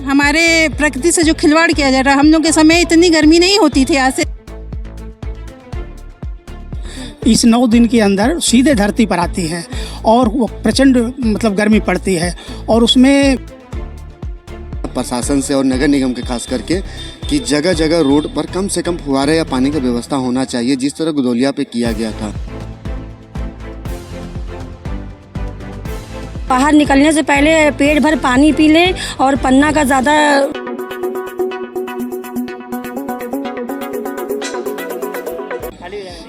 हमारे प्रकृति से जो खिलवाड़ किया जा रहा है, हम लोग के समय इतनी गर्मी नहीं होती थी आज से। इस 9 दिन के अंदर सीधे धरती पर आती है और वो प्रचंड मतलब गर्मी पड़ती है और उसमें प्रशासन से और नगर निगम के खास करके कि जगह जगह रोड पर कम से कम फुहारे या पानी का व्यवस्था होना चाहिए, जिस तरह गुदौलिया पे किया गया था। बाहर निकलने से पहले पेट भर पानी पी लें और पन्ना का ज़्यादा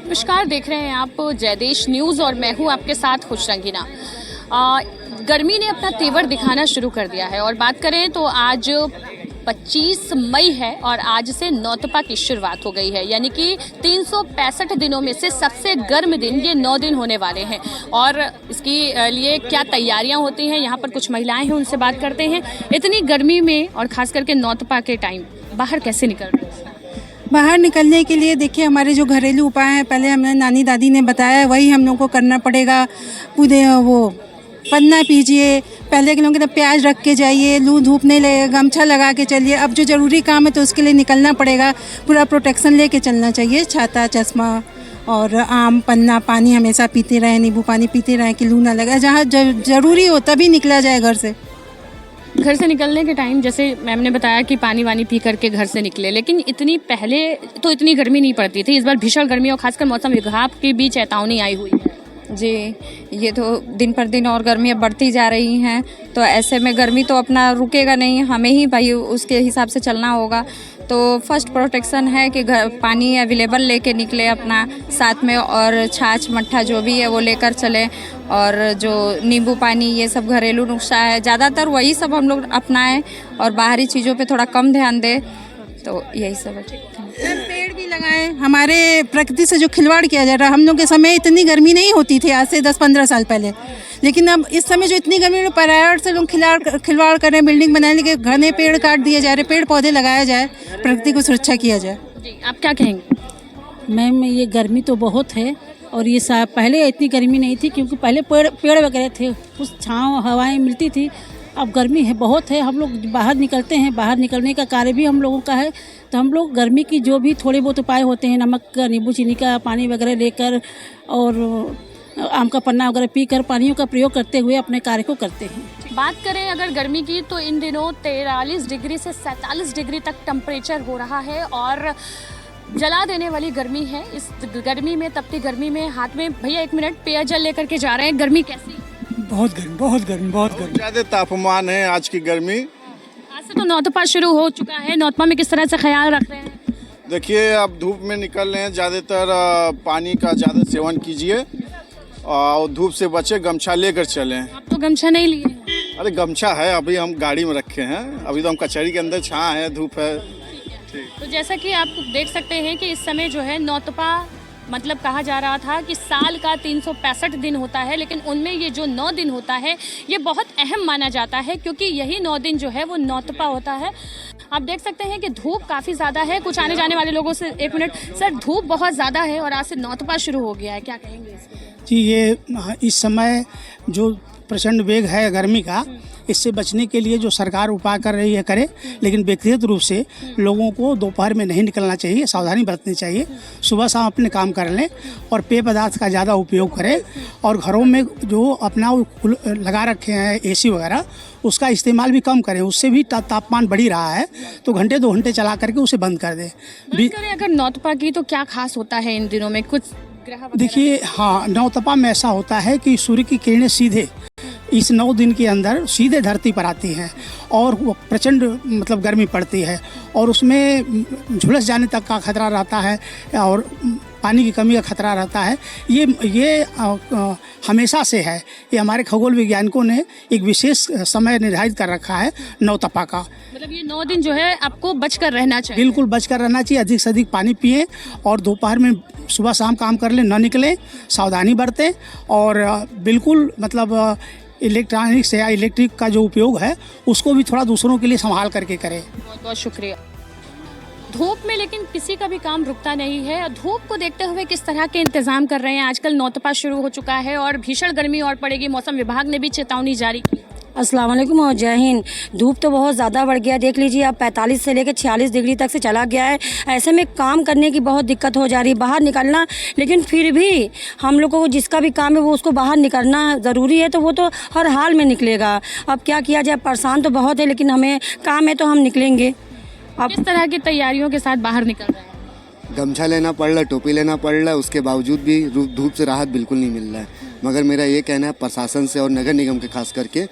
नमस्कार, देख रहे हैं आप जयदेश न्यूज़ और मैं हूं आपके साथ खुश रंगीना। गर्मी ने अपना तेवर दिखाना शुरू कर दिया है और बात करें तो आज 25 मई है और आज से नौतपा की शुरुआत हो गई है, यानी कि 365 दिनों में से सबसे गर्म दिन ये 9 दिन होने वाले हैं। और इसके लिए क्या तैयारियां होती हैं, यहाँ पर कुछ महिलाएं हैं, उनसे बात करते हैं। इतनी गर्मी में और ख़ास करके नौतपा के टाइम बाहर कैसे निकल रहे हैं? बाहर निकलने के लिए देखिए हमारे जो घरेलू उपाय हैं, पहले हमें नानी दादी ने बताया, वही हम लोग को करना पड़ेगा। वो पन्ना पीजिए, पहले के लोगों की तरह प्याज रख के जाइए, लू धूप नहीं लगेगा, गमछा लगा के चलिए। अब जो ज़रूरी काम है तो उसके लिए निकलना पड़ेगा, पूरा प्रोटेक्शन लेके चलना चाहिए, छाता चश्मा और आम पन्ना, पानी हमेशा पीते रहें, नींबू पानी पीते रहें कि लू ना लगे। जहाँ ज़रूरी हो तभी निकला जाए घर से। घर से निकलने के टाइम जैसे मैम ने बताया कि पानी वानी पी करके घर से निकले, लेकिन इतनी पहले तो इतनी गर्मी नहीं पड़ती थी। इस बार भीषण गर्मी और खासकर मौसम विभाग की भी चेतावनी आई हुई है। जी, ये तो दिन पर दिन और गर्मियाँ बढ़ती जा रही हैं, तो ऐसे में गर्मी तो अपना रुकेगा नहीं, हमें ही भाई उसके हिसाब से चलना होगा। तो फर्स्ट प्रोटेक्शन है कि घर पानी अवेलेबल लेके निकले अपना साथ में, और छाछ मट्ठा जो भी है वो लेकर चलें, और जो नींबू पानी ये सब घरेलू नुस्खा है ज़्यादातर वही सब हम लोग अपनाएं और बाहरी चीज़ों पे थोड़ा कम ध्यान दें, तो यही सब है। पेड़ भी लगाएं। हमारे प्रकृति से जो खिलवाड़ किया जा रहा है, हम लोग के समय इतनी गर्मी नहीं होती थी आज से 10-15 साल पहले, लेकिन अब इस समय जो इतनी गर्मी में पर्यावरण से लोग खिलवाड़ कर रहे हैं, बिल्डिंग बनाने के घने पेड़ काट दिए जा रहे, पेड़ पौधे लगाया जाए, प्रकृति को सुरक्षा किया जाए। जी, आप क्या कहेंगे? मैम, ये गर्मी तो बहुत है और ये पहले इतनी गर्मी नहीं थी, क्योंकि पहले पेड़ वगैरह थे, कुछ छाँव हवाएं मिलती थी। अब गर्मी है, बहुत है। हम लोग बाहर निकलते हैं, बाहर निकलने का कार्य भी हम लोगों का है, तो हम लोग गर्मी की जो भी थोड़े बहुत उपाय होते हैं, नमक का, नींबू चीनी का पानी वगैरह लेकर और आम का पन्ना वगैरह पीकर पानियों का प्रयोग करते हुए अपने कार्य को करते हैं। बात करें अगर गर्मी की तो इन दिनों 43 डिग्री से 47 डिग्री तक टेम्परेचर हो रहा है और जला देने वाली गर्मी है। इस गर्मी में, तपती गर्मी में हाथ में भैया 1 मिनट पेयजल लेकर के जा रहे हैं। गर्मी कैसी? बहुत गर्मी, बहुत गर्मी, बहुत गर्मी, ज़्यादा तापमान है आज की गर्मी। आज से तो नौतपा शुरू हो चुका है, नौतपा में किस तरह से ख्याल रख रहे हैं? देखिए, अब धूप में निकल रहे हैं, ज़्यादातर पानी का ज़्यादा सेवन कीजिए और धूप से बचे, गमछा लेकर चलें। आप तो गमछा नहीं लिए? अरे गमछा है, अभी हम गाड़ी में रखे हैं, अभी तो हम कचहरी के अंदर, छाँ है, धूप है। तो जैसा कि आप देख सकते हैं कि इस समय जो है नौतपा, मतलब कहा जा रहा था कि साल का 365 दिन होता है, लेकिन उनमें ये जो 9 दिन होता है ये बहुत अहम माना जाता है, क्योंकि यही 9 दिन जो है वो नौतपा होता है। आप देख सकते हैं कि धूप काफ़ी ज़्यादा है। कुछ आने जाने वाले लोगों से 1 मिनट, सर धूप बहुत ज़्यादा है और आज से नौतपा शुरू हो गया है, क्या कहेंगे इसमें? जी, ये इस समय जो प्रचंड वेग है गर्मी का, इससे बचने के लिए जो सरकार उपाय कर रही है करे, लेकिन व्यक्तिगत रूप से लोगों को दोपहर में नहीं निकलना चाहिए, सावधानी बरतनी चाहिए। सुबह शाम अपने काम कर लें और पेय पदार्थ का ज़्यादा उपयोग करें, और घरों में जो अपना लगा रखे हैं एसी वगैरह, उसका इस्तेमाल भी कम करें। उससे भी तापमान बढ़ ही रहा है, तो घंटे 2 घंटे चला करके उसे बंद कर दें। अगर नौतपा की तो क्या खास होता है इन दिनों में? कुछ देखिए, हाँ, नौतपा में ऐसा होता है कि सूर्य की किरणें सीधे इस 9 दिन के अंदर सीधे धरती पर आती हैं और वो प्रचंड मतलब गर्मी पड़ती है और उसमें झुलस जाने तक का खतरा रहता है और पानी की कमी का खतरा रहता है। ये हमेशा से है। ये हमारे खगोल वैज्ञानिकों ने एक विशेष समय निर्धारित कर रखा है नौतपा का। मतलब ये 9 दिन जो है आपको बचकर रहना चाहिए। बिल्कुल बचकर रहना चाहिए। अधिक से अधिक पानी पिएं और दोपहर में सुबह शाम काम कर लें, न निकलें, सावधानी बरतें और बिल्कुल मतलब इलेक्ट्रॉनिक्स या इलेक्ट्रिक का जो उपयोग है उसको भी थोड़ा दूसरों के लिए संभाल करके करें। बहुत बहुत शुक्रिया। धूप में लेकिन किसी का भी काम रुकता नहीं है। धूप को देखते हुए किस तरह के इंतजाम कर रहे हैं? आजकल नौतपा शुरू हो चुका है और भीषण गर्मी और पड़ेगी। मौसम विभाग ने भी चेतावनी जारी की। अस्सलाम वालेकुम और जय हिंद। धूप तो बहुत ज़्यादा बढ़ गया, देख लीजिए अब 45 से लेकर 46 डिग्री तक से चला गया है। ऐसे में काम करने की बहुत दिक्कत हो जा रही है, बाहर निकलना, लेकिन फिर भी हम लोग को जिसका भी काम है वो उसको बाहर निकलना ज़रूरी है, तो वो तो हर हाल में निकलेगा। अब क्या किया जाए, परेशान तो बहुत है, लेकिन हमें काम है तो हम निकलेंगे। अब किस तरह की तैयारियों के साथ बाहर निकल रहे हैं? गमछा लेना पड़ रहा है, टोपी लेना पड़ रहा है, उसके बावजूद भी धूप से राहत बिल्कुल नहीं मिल रहा है। मगर मेरा ये कहना है प्रशासन से और नगर निगम के खास करके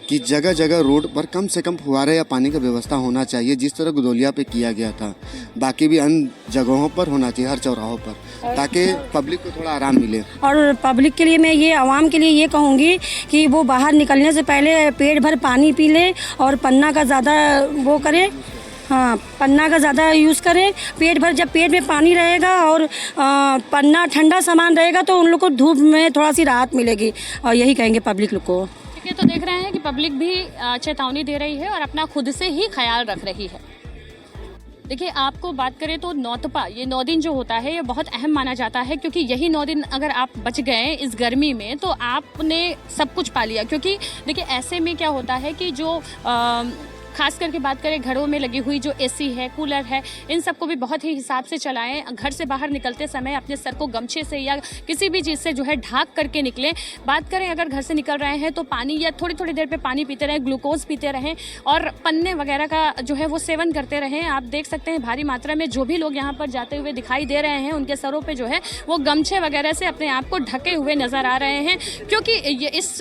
कि जगह जगह रोड पर कम से कम फुहारे या पानी का व्यवस्था होना चाहिए, जिस तरह गुदौलिया पे किया गया था। बाकी भी अन्य जगहों पर होना चाहिए, हर चौराहों पर, ताकि पब्लिक को थोड़ा आराम मिले। और पब्लिक के लिए मैं ये आवाम के लिए ये कहूँगी कि वो बाहर निकलने से पहले पेट भर पानी पी ले और पन्ना का ज़्यादा वो करे, हाँ पन्ना का ज़्यादा यूज़ करें। पेट भर, जब पेट में पानी रहेगा और पन्ना ठंडा सामान रहेगा तो उन लोग को धूप में थोड़ा सी राहत मिलेगी, और यही कहेंगे पब्लिक लोग को। ठीक है, तो देख रहे हैं कि पब्लिक भी चेतावनी दे रही है और अपना खुद से ही ख्याल रख रही है। देखिए, आपको बात करें तो नौतपा, ये 9 दिन जो होता है ये बहुत अहम माना जाता है, क्योंकि यही 9 दिन अगर आप बच गए इस गर्मी में तो आपने सब कुछ पा लिया। क्योंकि देखिए ऐसे में क्या होता है कि जो खास करके बात करें घरों में लगी हुई जो एसी है, कूलर है, इन सबको भी बहुत ही हिसाब से चलाएं। घर से बाहर निकलते समय अपने सर को गमछे से या किसी भी चीज़ से जो है ढाक करके निकलें। बात करें अगर घर से निकल रहे हैं तो पानी या थोड़ी थोड़ी देर पे पानी पीते रहें, ग्लूकोज पीते रहें और पन्ने वगैरह का जो है वो सेवन करते रहें। आप देख सकते हैं भारी मात्रा में जो भी लोग यहाँ पर जाते हुए दिखाई दे रहे हैं उनके सरों पर जो है वो गमछे वगैरह से अपने आप को ढके हुए नज़र आ रहे हैं, क्योंकि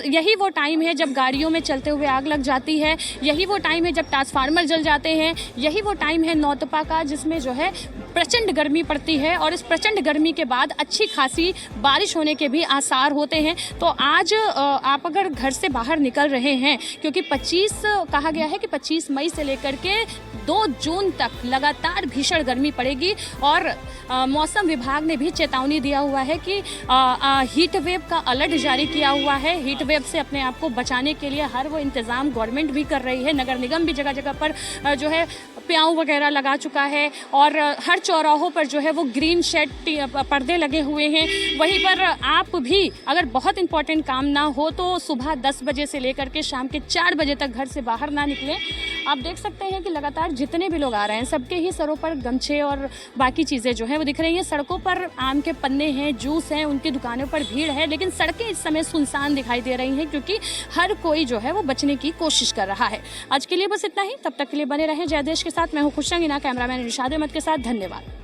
यही वो टाइम है जब गाड़ियों में चलते हुए आग लग जाती है, यही वो टाइम है जब ट्रांसफार्मर जल जाते हैं, यही वो टाइम है नौतपा का जिसमें जो है प्रचंड गर्मी पड़ती है और इस प्रचंड गर्मी के बाद अच्छी खासी बारिश होने के भी आसार होते हैं। तो आज आप अगर घर से बाहर निकल रहे हैं, क्योंकि 25 कहा गया है कि 25 मई से लेकर के 2 जून तक लगातार भीषण गर्मी पड़ेगी और मौसम विभाग ने भी चेतावनी दिया हुआ है कि हीट वेव का अलर्ट जारी किया हुआ है। हीट वेव से अपने आप को बचाने के लिए हर वो इंतज़ाम गवर्नमेंट भी कर रही है, नगर निगम भी जगह जगह पर जो है प्याऊ वगैरह लगा चुका है और हर चौराहों पर जो है वो ग्रीन शेड पर्दे लगे हुए हैं। वहीं पर आप भी अगर बहुत इंपॉर्टेंट काम ना हो तो सुबह 10 बजे से लेकर के शाम के 4 बजे तक घर से बाहर ना निकलें। आप देख सकते हैं कि लगातार जितने भी लोग आ रहे हैं सबके ही सरों पर गमछे और बाकी चीज़ें जो हैं वो दिख रही हैं। सड़कों पर आम के पन्ने हैं, जूस हैं, उनकी दुकानों पर भीड़ है, लेकिन सड़कें इस समय सुनसान दिखाई दे रही हैं क्योंकि हर कोई जो है वो बचने की कोशिश कर रहा है। आज के लिए बस इतना ही, तब तक के लिए बने रहें जय देश के साथ। मैं हूँ खुशरंगीना, कैमरामैन निशाद अहमद के साथ। धन्यवाद।